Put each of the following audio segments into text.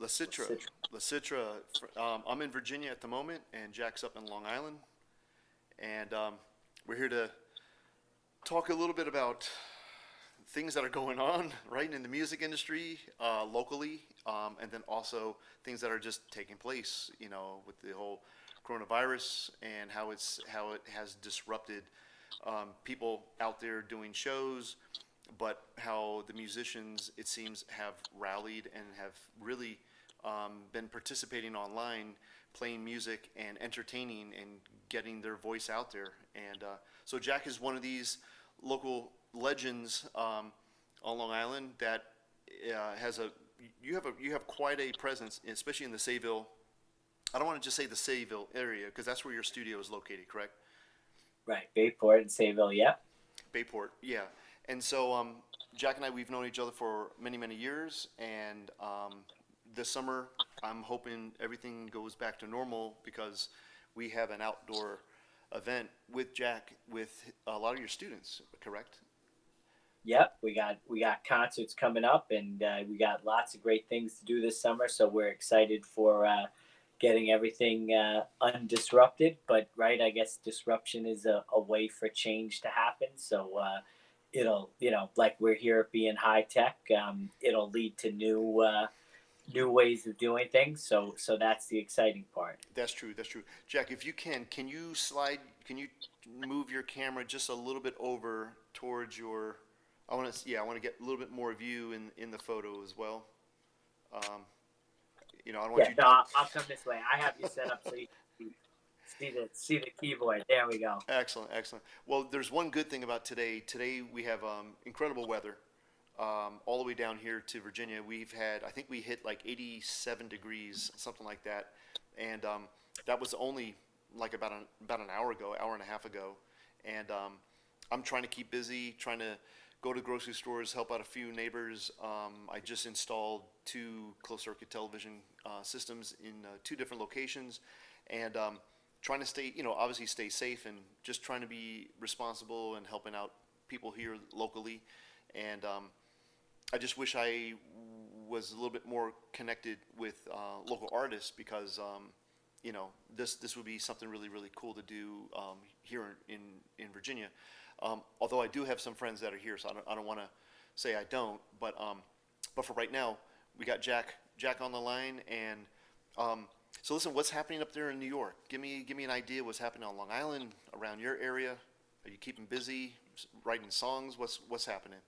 Licitra. Licitra. Licitra. I'm in Virginia at the moment, and Jack's up in Long Island, and we're here to talk a little bit about things that are going on right in the music industry locally, and then also things that are just taking place. With the whole coronavirus and how it has disrupted people out there doing shows, but how the musicians, it seems, have rallied and have really been participating online, playing music and entertaining and getting their voice out there. And so Jack is one of these local legends on Long Island that has a you have quite a presence, especially in the Sayville. I don't want to just say the Sayville area because that's where your studio is located, correct? Right, Bayport and Sayville. Yep. Bayport, yeah. And so Jack and I, we've known each other for many, many years, and this summer I'm hoping everything goes back to normal because we have an outdoor event with Jack with a lot of your students, correct? Yep. We got concerts coming up, and we got lots of great things to do this summer. So we're excited for getting everything undisrupted. But right, I guess disruption is a way for change to happen. So it'll, like we're here at being high tech, it'll lead to new ways of doing things. So that's the exciting part. That's true. That's true. Jack, if you can you slide? Can you move your camera just a little bit over towards your? I want to get a little bit more of you in the photo as well. Um, I don't want Yeah, you. no, I'll come this way. I have you set up so you can see the keyboard. There we go. Excellent, excellent. Well, there's one good thing about today. Today we have incredible weather. All the way down here to Virginia, I think we hit like 87 degrees, something like that, and that was only like about an hour ago, hour and a half ago, and I'm trying to keep busy, trying to go to grocery stores, help out a few neighbors. I just installed two closed circuit television systems in two different locations, and trying to stay, obviously stay safe and just trying to be responsible and helping out people here locally, and I just wish I was a little bit more connected with local artists because this would be something really really cool to do here in Virginia. Although I do have some friends that are here, so I don't want to say I don't. But for right now, we got Jack on the line, and so listen, what's happening up there in New York? Give me an idea what's happening on Long Island, around your area. Are you keeping busy, writing songs? What's happening?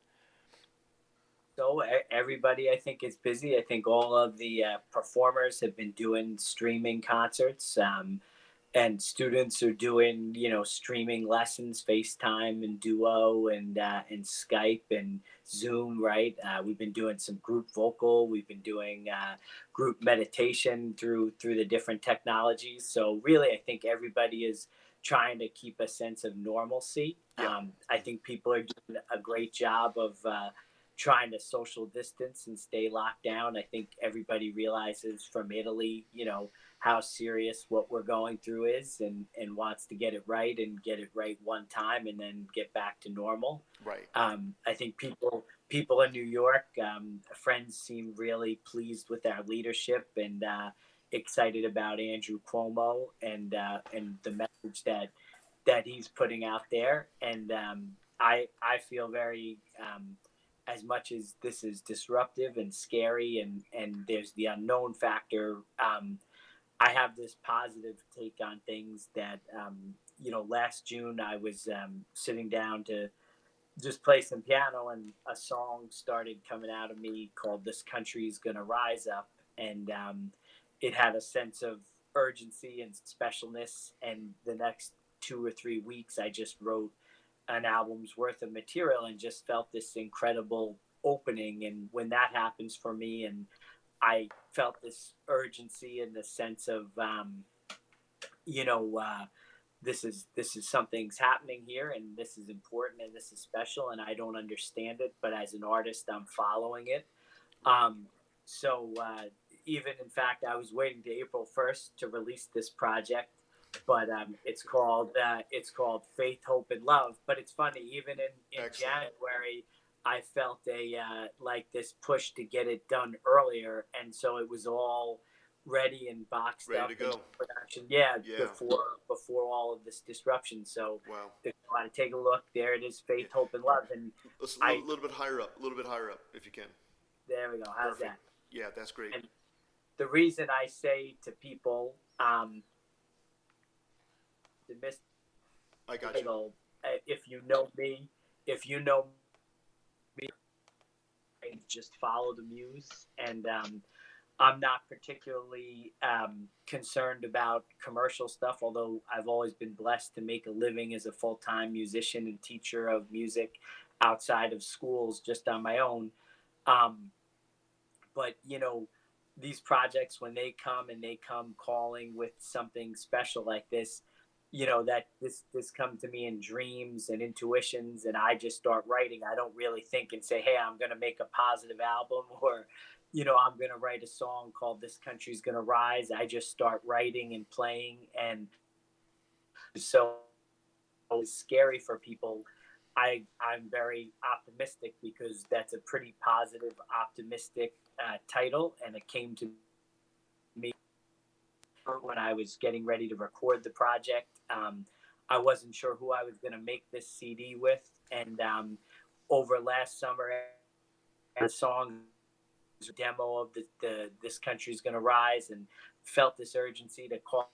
So everybody, I think, is busy. I think all of the performers have been doing streaming concerts, and students are doing, streaming lessons, FaceTime and Duo and Skype and Zoom. Right, we've been doing some group vocal. We've been doing group meditation through the different technologies. So really, I think everybody is trying to keep a sense of normalcy. Yeah. I think people are doing a great job of trying to social distance and stay locked down. I think everybody realizes from Italy, how serious what we're going through is, and wants to get it right and get it right one time and then get back to normal. Right. I think people in New York, friends seem really pleased with our leadership and excited about Andrew Cuomo and the message that he's putting out there. And I feel very as much as this is disruptive and scary and there's the unknown factor, I have this positive take on things that, last June I was sitting down to just play some piano, and a song started coming out of me called "This Country's Gonna Rise Up." And it had a sense of urgency and specialness. And the next 2 or 3 weeks, I just wrote an album's worth of material and just felt this incredible opening. And when that happens for me, and I felt this urgency and the sense of this is something's happening here, and this is important, and this is special, and I don't understand it, but as an artist I'm following it. So even in fact, I was waiting to April 1st to release this project, but it's called Faith, Hope, and Love. But it's funny, even in Excellent. January, I felt a like this push to get it done earlier, and so it was all ready and boxed Ready to up in go. production. Yeah, Yeah. before all of this disruption. So Wow. if you want to take a look, there it is, Yeah. Faith, Hope, and Love. And Let's a I little bit higher up. A little bit higher up, if you can. there we go. How's Perfect. that? Yeah, that's great. And the reason I say to people, the I got you. title, if you know me, if you know me, just follow the muse. And I'm not particularly concerned about commercial stuff, although I've always been blessed to make a living as a full time musician and teacher of music outside of schools just on my own. Um, but, these projects, when they come and they come calling with something special like this, that this come to me in dreams and intuitions, and I just start writing. I don't really think and say, hey, I'm going to make a positive album, or I'm going to write a song called This Country's Going to Rise. I just start writing and playing. And so it's scary for people. I'm very optimistic because that's a pretty positive, optimistic title, and it came to me when I was getting ready to record the project. I wasn't sure who I was going to make this CD with, and over last summer, the song demo of the This Country's Gonna Rise, and felt this urgency to call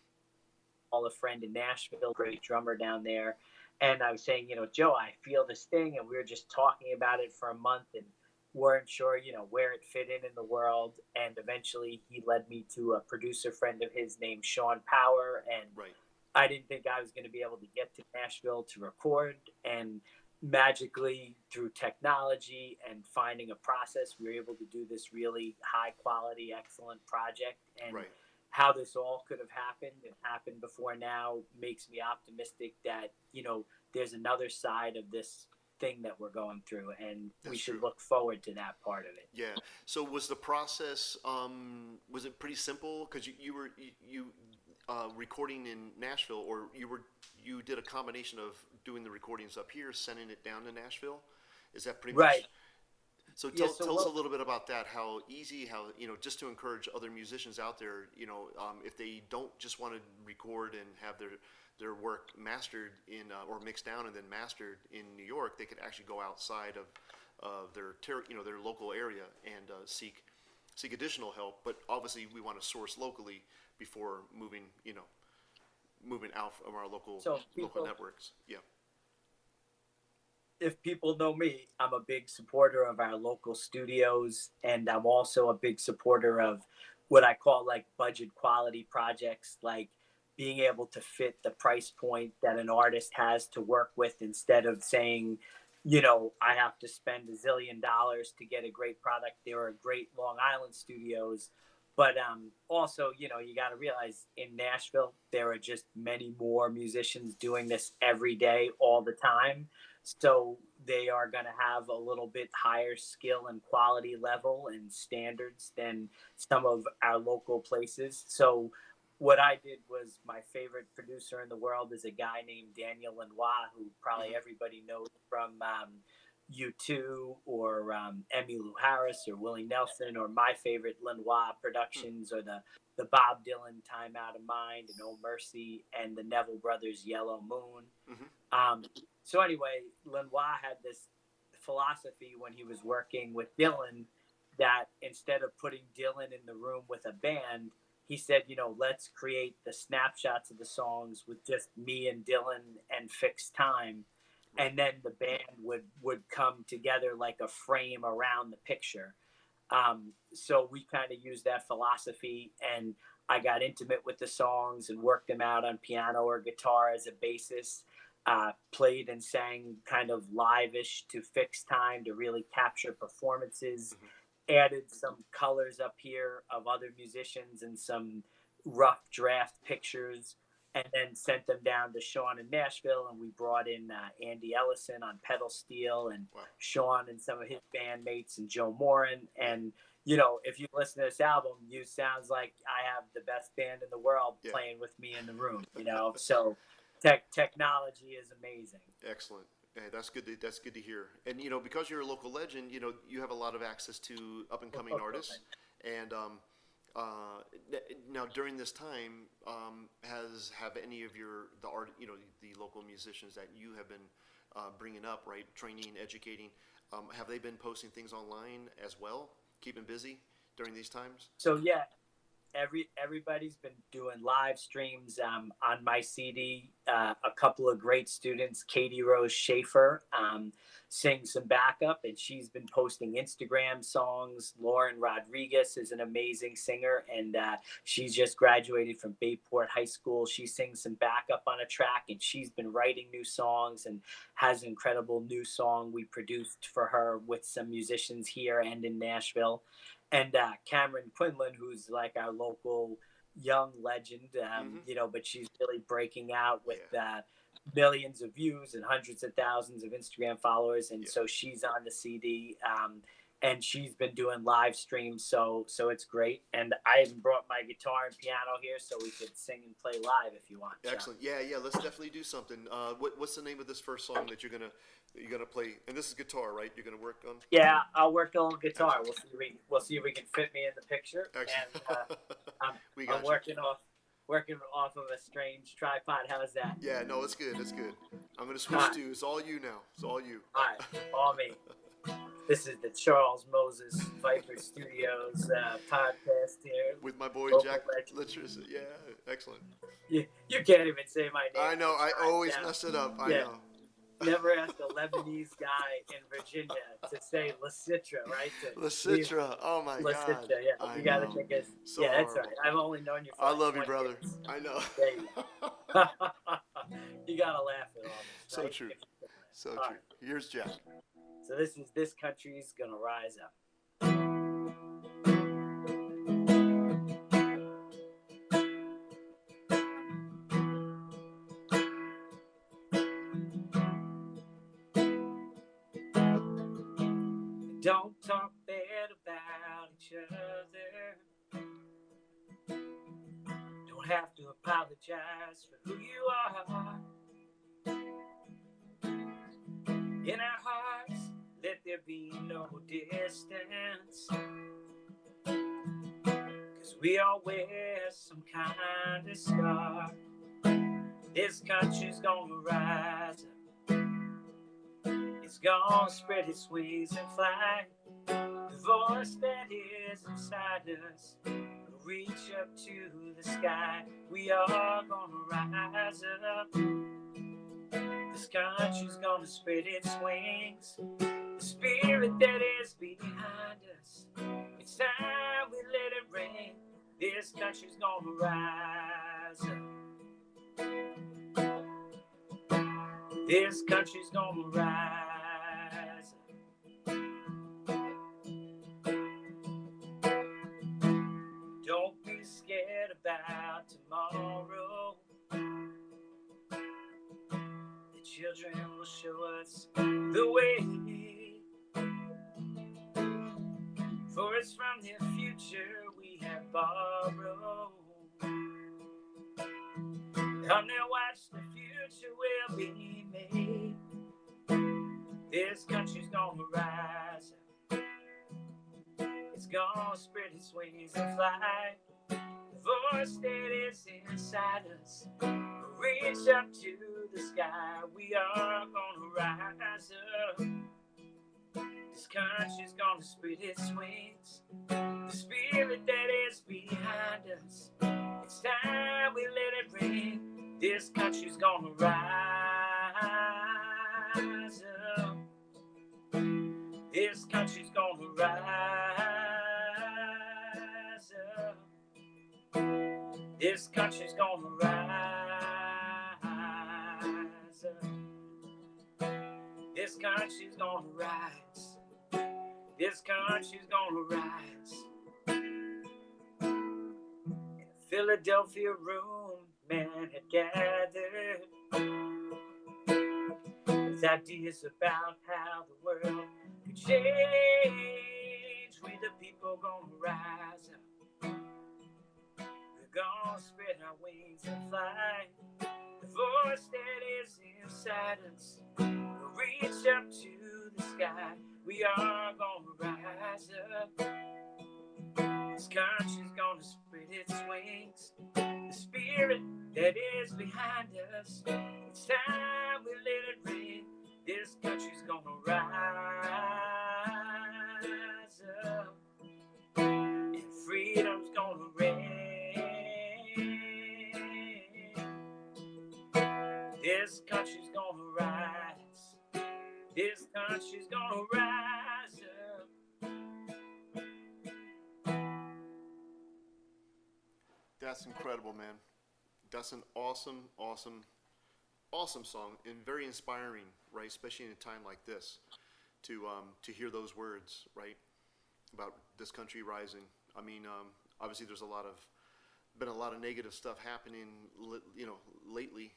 a friend in Nashville, great drummer down there. And I was saying, Joe, I feel this thing, and we were just talking about it for a month and weren't sure, where it fit in the world. And eventually he led me to a producer friend of his named Sean Power. And Right. I didn't think I was going to be able to get to Nashville to record. And magically, through technology and finding a process, we were able to do this really high quality, excellent project. And Right. how this all could have happened and happened before now makes me optimistic that, there's another side of this thing that we're going through, and we That's should true. look forward to that part of it. Yeah. So was the process was it pretty simple? Because you were recording in Nashville, or you did a combination of doing the recordings up here, sending it down to Nashville. Is that pretty Right. much? So Yeah. tell us a little bit about that. How easy, how just to encourage other musicians out there. If they don't just want to record and have their work mastered in or mixed down and then mastered in New York, they could actually go outside of their local area and seek additional help. But obviously, we want to source locally before moving out from our local So local networks. Yeah. if people know me, I'm a big supporter of our local studios, and I'm also a big supporter of what I call like budget quality projects, like being able to fit the price point that an artist has to work with instead of saying, I have to spend $1 zillion to get a great product. There are great Long Island studios, but also, you got to realize in Nashville, there are just many more musicians doing this every day, all the time. So they are going to have a little bit higher skill and quality level and standards than some of our local places. So what I did was, my favorite producer in the world is a guy named Daniel Lanois, who probably Hmm. everybody knows from U2 or Emmylou Harris or Willie Nelson, or my favorite Lanois productions or the Bob Dylan Time Out of Mind and Oh Mercy and the Neville Brothers Yellow Moon. Hmm. Um, so anyway, Lanois had this philosophy when he was working with Dylan, that instead of putting Dylan in the room with a band, he said, let's create the snapshots of the songs with just me and Dylan and fixed time. Right. And then the band would come together like a frame around the picture. So we kind of used that philosophy, and I got intimate with the songs and worked them out on piano or guitar as a basis. Played and sang kind of live-ish to fixed time to really capture performances. Hmm. Added some colors up here of other musicians and some rough draft pictures, and then sent them down to Sean in Nashville. And we brought in Andy Ellison on pedal steel, and Wow. Sean and some of his bandmates, and Joe Morin. Yeah. And if you listen to this album, you sounds like I have the best band in the world Yeah. playing with me in the room. So technology is amazing. Excellent. Hey, that's good to hear. And because you're a local legend, you have a lot of access to up and coming artists. And now during this time, have any of the art, the local musicians that you have been bringing up, right, training, educating, have they been posting things online as well, keeping busy during these times? So yeah, everybody's been doing live streams on my CD. A couple of great students, Katie Rose Schaefer, sings some backup, and she's been posting Instagram songs. Lauren Rodriguez is an amazing singer, and she's just graduated from Bayport High School. She sings some backup on a track, and she's been writing new songs and has an incredible new song we produced for her with some musicians here and in Nashville. And Cameron Quinlan, who's like our local young legend, but she's really breaking out with millions of views and hundreds of thousands of Instagram followers. And so she's on the CD, and she's been doing live streams. So it's great. And I even brought my guitar and piano here so we could sing and play live if you want. Excellent. Yeah. Let's definitely do something. What's the name of this first song that you're gonna play? And this is guitar, right? You're gonna work on? Yeah, I'll work on guitar. We'll see if we can fit me in the picture. Excellent. And I'm working off of a strange tripod. How's that? Yeah, no, it's good. It's good. I'm gonna switch to. It's all you now. It's all you. All right, all me. This is the Charles Moses Viper Studios podcast here with my boy Jack Licitra. Yeah, excellent. You can't even say my name. I know. I always mess it up. I know. Never asked a Lebanese guy in Virginia to say Licitra, right? Licitra. Oh my God. Licitra. Yeah. You gotta think it's so that's horrible. right. I've only known you for I love you, brother. Years. I know. You gotta laugh at all this. So right? true. So true. Right. Here's Jack. So this country's gonna rise up. Don't talk bad about each other. Don't have to apologize for who you are. In our hearts, let there be no distance. 'Cause we all wear some kind of scar. This country's gonna rise up. It's gonna spread its wings and fly. The voice that is inside us will reach up to the sky. We are gonna rise up. This country's gonna spread its wings. The spirit that is behind us, it's time we let it ring. This country's gonna rise up. This country's gonna rise up. Don't be scared about tomorrow. The children will show us the way. For it's from their future we have borrowed. Come now, watch the future will be made. This country's gonna rise up. It's gonna spread its wings and fly. The voice that is inside us will reach up to the sky. We are gonna rise up. This country's gonna spread its wings. The spirit that is behind us, it's time we let it ring. This country's gonna rise up. This country's gonna rise up. This country's gonna rise up. This country's gonna rise. This country's gonna rise. In a Philadelphia room, men had gathered with ideas about how the world could change. We the people gonna rise up. We're gonna spread our wings and fly. The voice that is inside us will reach up to the sky. We are gonna rise up. This country's gonna spread its wings. The spirit that is behind us, it's time we let it ring. This country's gonna rise up, and freedom's gonna reign. This country's gonna rise. This country's gonna rise up. That's incredible, man. That's an awesome, awesome, awesome song and very inspiring, right? Especially in a time like this, to hear those words, right, about this country rising. I mean, obviously, there's been a lot of negative stuff happening, lately,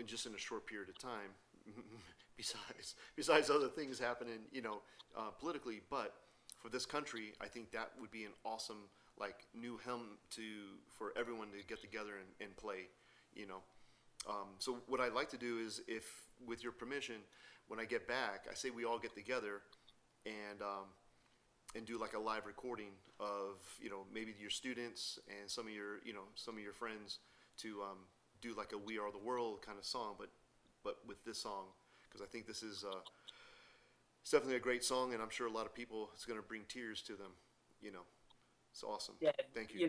just in a short period of time. besides other things happening, politically, but for this country, I think that would be an awesome like new hymn for everyone to get together and play, you know. So what I'd like to do is, if with your permission, when I get back, I say we all get together and do like a live recording of maybe your students and some of your friends to do like a "We Are the World" kind of song, but with this song, because I think this is it's definitely a great song, and I'm sure a lot of people, it's going to bring tears to them, you know. It's awesome. Yeah, Thank you.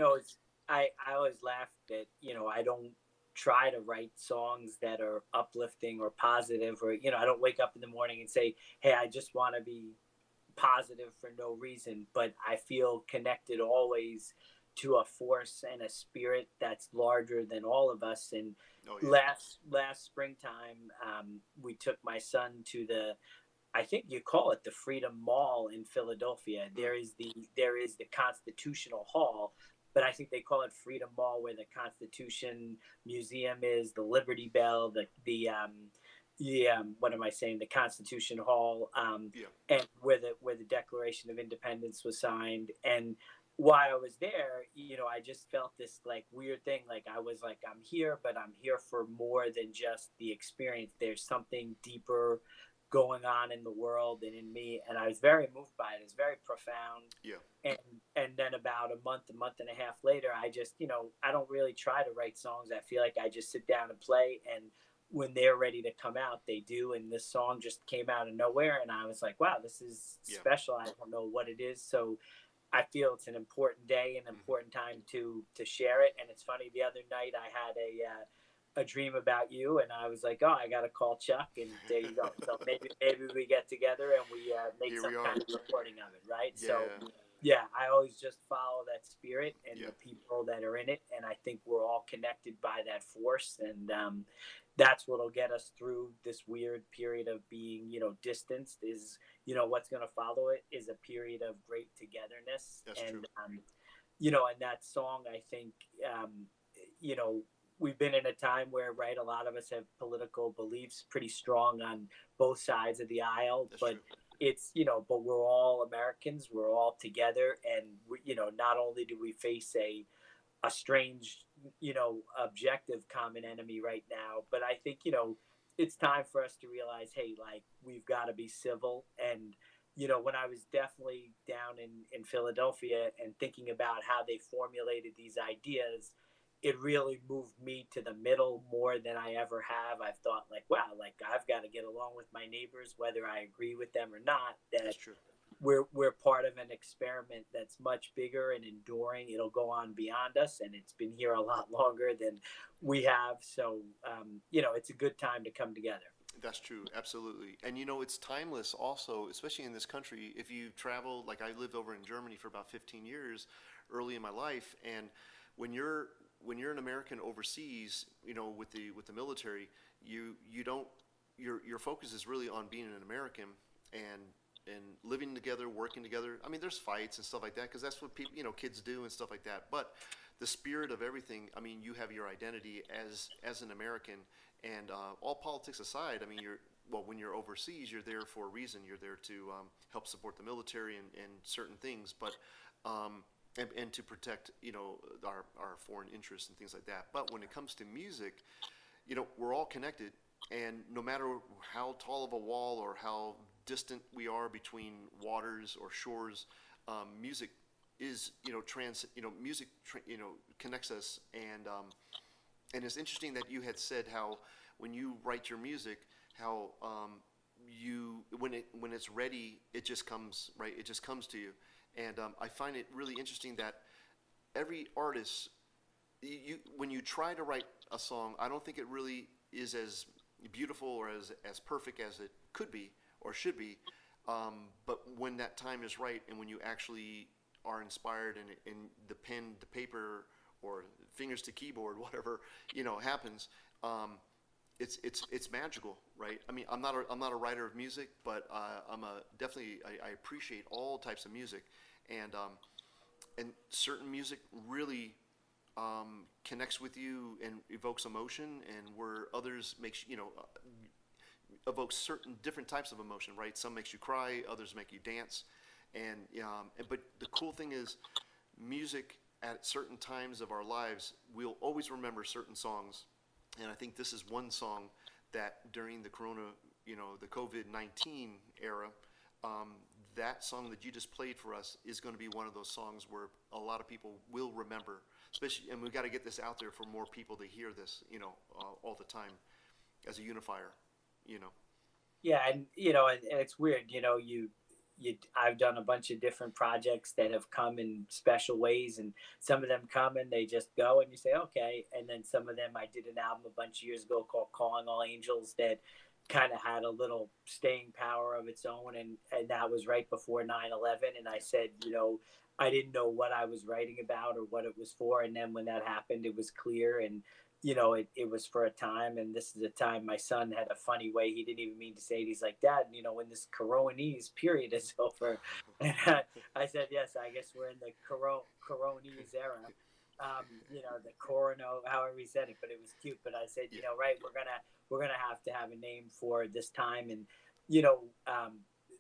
I always laugh that I don't try to write songs that are uplifting or positive, or I don't wake up in the morning and say, hey, I just want to be positive for no reason, but I feel connected always to a force and a spirit that's larger than all of us. And Oh, yeah. last springtime, we took my son to I think you call it the Freedom Mall in Philadelphia. There is the Constitutional Hall, but I think they call it Freedom Mall, where the Constitution Museum is, the Liberty Bell, what am I saying? The Constitution Hall, Yeah. and where the Declaration of Independence was signed. And while I was there, I just felt this like weird thing. Like I was like, I'm here, but I'm here for more than just the experience. There's something deeper going on in the world and in me, and I was very moved by it. It's very profound. Yeah. And then about a month and a half later, I just I don't really try to write songs. I feel like I just sit down and play, and when they're ready to come out, they do. And this song just came out of nowhere, and I was like, wow, this is special. I don't know what it is, so I feel it's an important day, an important time to share it. And it's funny, the other night I had a dream about you, and I was like, oh, I gotta call Chuck, and there you go. So maybe we get together and we make some kind of recording of it, right? Yeah. So yeah, I always just follow that spirit and Yeah. the people that are in it, and I think we're all connected by that force, and that's what'll get us through this weird period of being distanced. Is what's going to follow it is a period of great togetherness. That's and true. And that song, I think, we've been in a time where, right, a lot of us have political beliefs pretty strong on both sides of the aisle. That's but true. it's but we're all Americans, we're all together, and not only do we face a strange objective common enemy right now, but I think it's time for us to realize, hey, like, we've got to be civil. And when I was definitely down in Philadelphia and thinking about how they formulated these ideas, it really moved me to the middle more than I ever have. I've thought, like, wow, like, I've got to get along with my neighbors whether I agree with them or not. That's true. We're part of an experiment that's much bigger and enduring. It'll go on beyond us, and it's been here a lot longer than we have. So it's a good time to come together. That's true, absolutely. And it's timeless also, especially in this country. If you travel, like I lived over in Germany for about 15 years early in my life, and when you're an American overseas, with the military, you don't your focus is really on being an American and living together, working together. I mean, there's fights and stuff like that because that's what people, kids do and stuff like that. But the spirit of everything, I mean, you have your identity as an American, and all politics aside, I mean, when you're overseas, you're there for a reason. You're there to help support the military and certain things, but and to protect our foreign interests and things like that. But when it comes to music, we're all connected. and no matter how tall of a wall or how distant we are between waters or shores, music is, music connects us. And it's interesting that you had said how when you write your music, how you when it's ready, it just comes, right. It just comes to you. And I find it really interesting that every artist, when you try to write a song, I don't think it really is as beautiful or as perfect as it could be or should be. But when that time is right, and when you actually are inspired, and the pen to paper or fingers to keyboard, whatever happens, it's magical, right? I mean, I'm not a writer of music, but I appreciate all types of music, and certain music really connects with you and evokes emotion, and where others makes evokes certain different types of emotion, right? Some makes you cry, others make you dance, but the cool thing is, music at certain times of our lives, we'll always remember certain songs, and I think this is one song that during the the COVID-19 era, that song that you just played for us is going to be one of those songs where a lot of people will remember, especially, and we've got to get this out there for more people to hear this, all the time, as a unifier, Yeah, and and it's weird, I've done a bunch of different projects that have come in special ways, and some of them come and they just go, and you say okay, and then some of them, I did an album a bunch of years ago called Calling All Angels that kind of had a little staying power of its own, and that was right before 9/11, and I said, I didn't know what I was writing about or what it was for, and then when that happened, it was clear, and it was for a time, and this is a time. My son had a funny way, he didn't even mean to say it. He's like, Dad, when this coronese period is over, and I said, yes, I guess we're in the coronese era. The corono, however he said it, but it was cute. But I said, right, we're gonna have to have a name for this time, and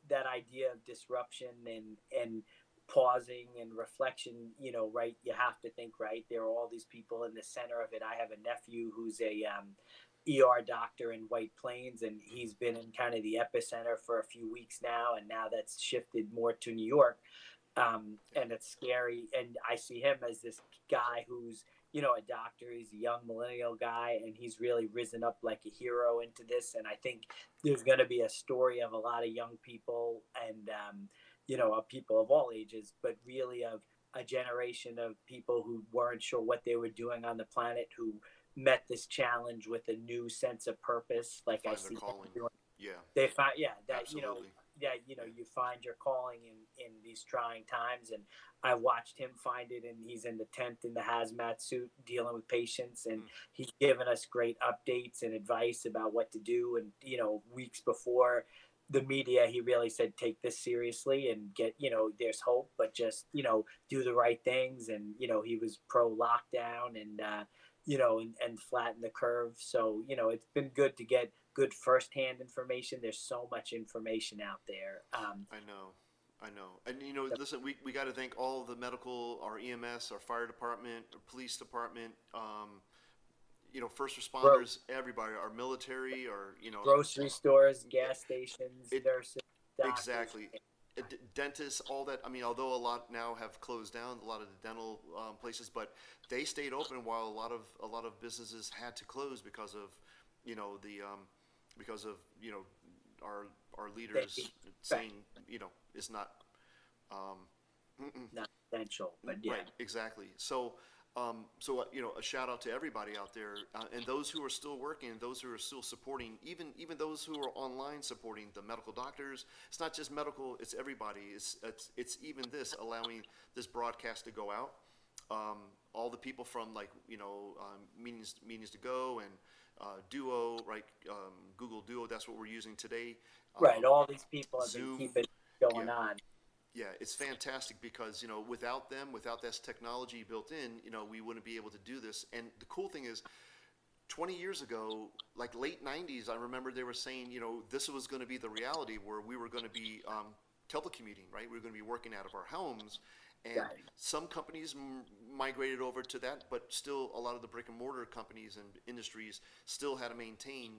that idea of disruption and pausing and reflection, right, you have to think, right, there are all these people in the center of it. I have a nephew who's a ER doctor in White Plains, and he's been in kind of the epicenter for a few weeks now, and now that's shifted more to New York. And it's scary, and I see him as this guy who's a doctor. He's a young millennial guy, and he's really risen up like a hero into this, and I think there's going to be a story of a lot of young people, and of people of all ages, but really of a generation of people who weren't sure what they were doing on the planet, who met this challenge with a new sense of purpose. Like I find their see calling. Yeah, they find, yeah, that absolutely. you find your calling in these trying times, and I watched him find it, and he's in the tent in the hazmat suit dealing with patients, and he's given us great updates and advice about what to do. And weeks before the media, he really said, take this seriously and get, there's hope, but just do the right things. And he was pro lockdown, and and flatten the curve. So it's been good to get good firsthand information. There's so much information out there. I know. And listen, we got to thank all the medical, our EMS, our fire department, our police department, first responders, everybody, our military, our grocery stores, gas stations, nurses, doctors. Exactly. Dentists, all that. I mean, although a lot now have closed down, a lot of the dental places, but they stayed open while a lot of businesses had to close because of because of our leaders saying it's not not essential, but yeah. Right, exactly. So a shout out to everybody out there, and those who are still working, and those who are still supporting, even those who are online supporting the medical doctors. It's not just medical; it's everybody. It's even this, allowing this broadcast to go out. All the people from meetings to go, and Duo, right? Google Duo. That's what we're using today. Right. All these people have Zoom, been keeping going on. Yeah, it's fantastic because without them, without this technology built in, we wouldn't be able to do this. And the cool thing is, 20 years ago, like late 90s, I remember they were saying, this was going to be the reality where we were going to be telecommuting, right? We were going to be working out of our homes, And some companies migrated over to that, but still a lot of the brick and mortar companies and industries still had to maintain,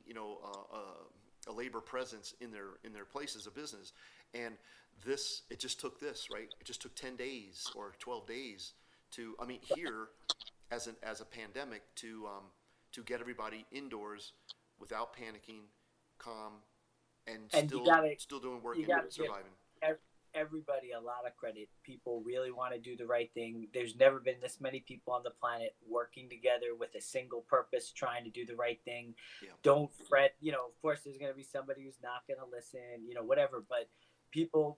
a labor presence in their places of business. And it just took this, right? It just took 10 days or 12 days here as a pandemic to get everybody indoors without panicking, calm, and still doing work and surviving. Everybody a lot of credit. People really want to do the right thing. There's never been this many people on the planet working together with a single purpose, trying to do the right thing. Yeah. Don't fret. Of course, there's going to be somebody who's not going to listen, whatever. But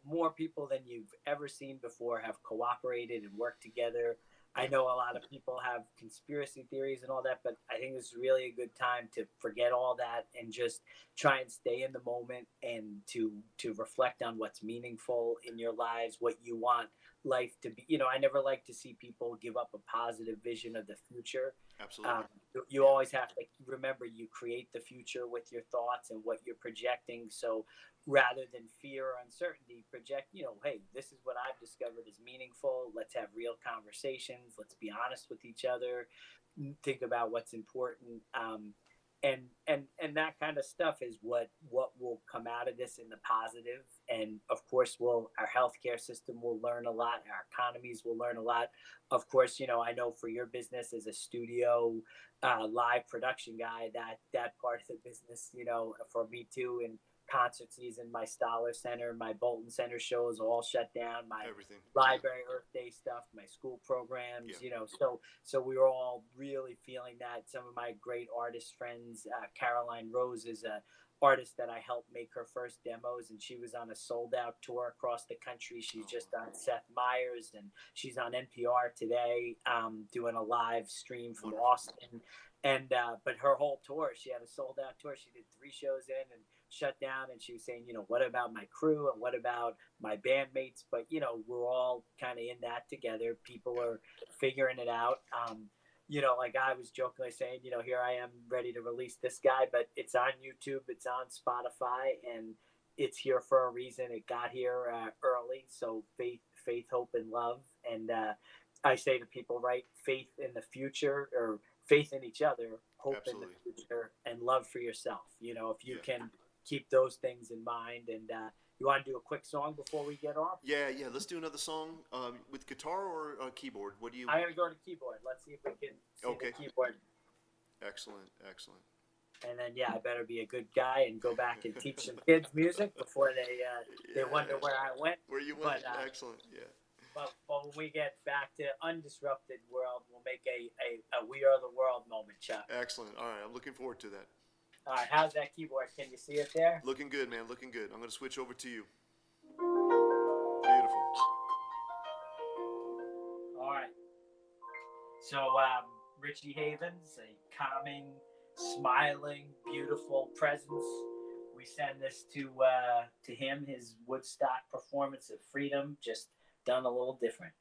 more people than you've ever seen before have cooperated and worked together. I know a lot of people have conspiracy theories and all that, but I think this is really a good time to forget all that and just try and stay in the moment and to reflect on what's meaningful in your lives, what you want life to be. I never like to see people give up a positive vision of the future. Absolutely. You always have to remember you create the future with your thoughts and what you're projecting. So rather than fear or uncertainty, project, hey, this is what I've discovered is meaningful. Let's have real conversations. Let's be honest with each other. Think about what's important. And that kind of stuff is what will come out of this in the positive. And of course, our healthcare system will learn a lot. Our economies will learn a lot. Of course, I know for your business as a studio live production guy, that part of the business, for me too, and concert season, my Stoller Center, my Bolton Center shows all shut down, my everything, library Earth Day stuff, my school programs, so we were all really feeling that. Some of my great artist friends, Caroline Rose is a artist that I helped make her first demos, and she was on a sold out tour across the country. She's just on Seth Meyers, and she's on NPR today, doing a live stream from Austin. And but her whole tour, she had a sold out tour. She did 3 shows in and shut down, and she was saying, what about my crew and what about my bandmates? But we're all kind of in that together. People are figuring it out. Like I was jokingly saying, here I am ready to release this guy, but it's on YouTube, it's on Spotify, and it's here for a reason. It got here early. So faith, hope, and love. And I say to people, right, faith in the future, or faith in each other, hope Absolutely. in the future, and love for yourself. If you can keep those things in mind. And you want to do a quick song before we get off? Yeah. Let's do another song with guitar or keyboard. What do you? I'm going to go to keyboard. Let's see if we can see the keyboard. Excellent. And then, I better be a good guy and go back and teach some kids music before they wonder where I went. Where you went? Excellent. Yeah. But when we get back to undisrupted world, we'll make a We Are the World moment, Chuck. Excellent. All right. I'm looking forward to that. All right. How's that keyboard? Can you see it there? Looking good, man. Looking good. I'm going to switch over to you. Beautiful. All right. So, Richie Haven's a calming, smiling, beautiful presence. We send this to him, his Woodstock performance of Freedom, just done a little different.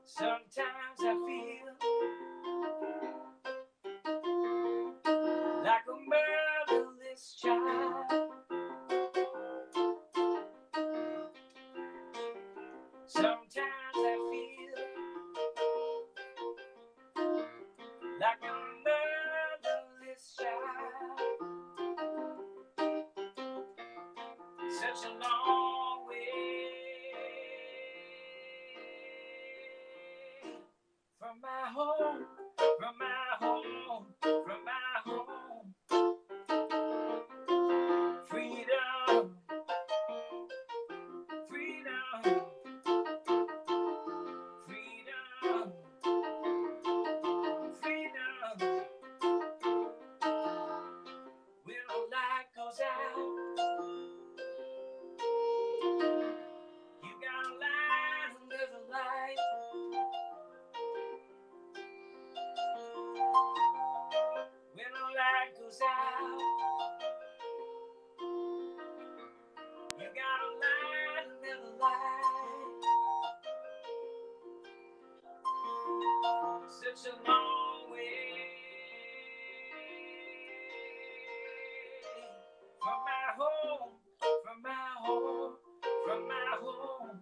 Sometimes I feel like a motherless child. Sometimes I feel like a motherless child. Such a long way from my home, from my home, from my home. Freedom, freedom, freedom, freedom. When the light goes out from my home, from my home, from my home.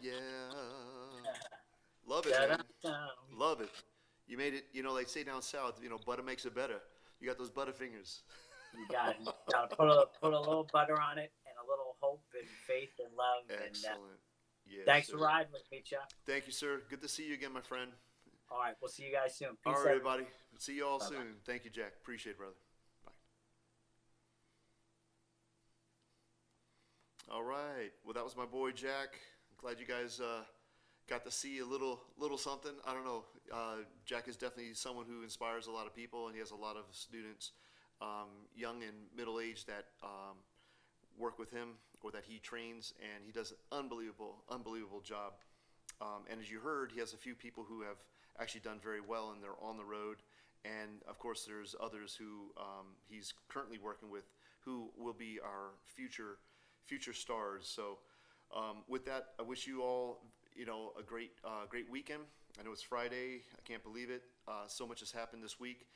Yeah. Love it, man. Da-da-da. Love it. You made it. You know, like say down south, butter makes it better. You got those butter fingers. You got it. Put a little butter on it and a little hope and faith and love. Excellent. And Yes, thanks sir. for riding with me, Chuck. Thank you, sir. Good to see you again, my friend. All right, we'll see you guys soon. Peace All out. right, everybody. See you all Bye-bye. soon. Thank you, Jack. Appreciate it, brother. Bye. All right. Well, that was my boy Jack. I'm glad you guys got to see a little something. I don't know. Jack is definitely someone who inspires a lot of people, and he has a lot of students, young and middle aged, that work with him or that he trains, and he does an unbelievable job. And as you heard, he has a few people who have actually done very well, and they're on the road. And of course, there's others who he's currently working with who will be our future stars. So with that, I wish you all a great weekend. I know it's Friday. I can't believe it. So much has happened this week.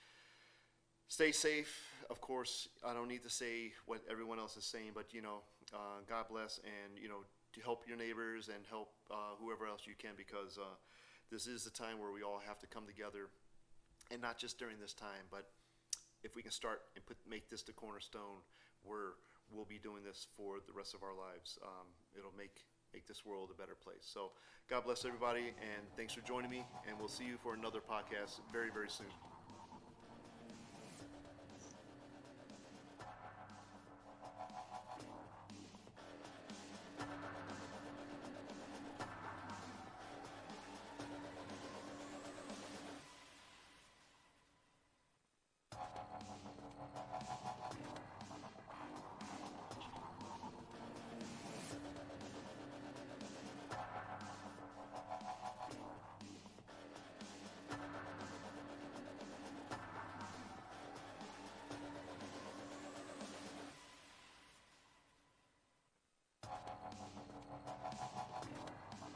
Stay safe. Of course, I don't need to say what everyone else is saying, but God bless, and to help your neighbors and help whoever else you can, because this is the time where we all have to come together, and not just during this time, but if we can start and make this the cornerstone, we'll be doing this for the rest of our lives. It'll make this world a better place. So God bless everybody, and thanks for joining me, and we'll see you for another podcast very, very soon.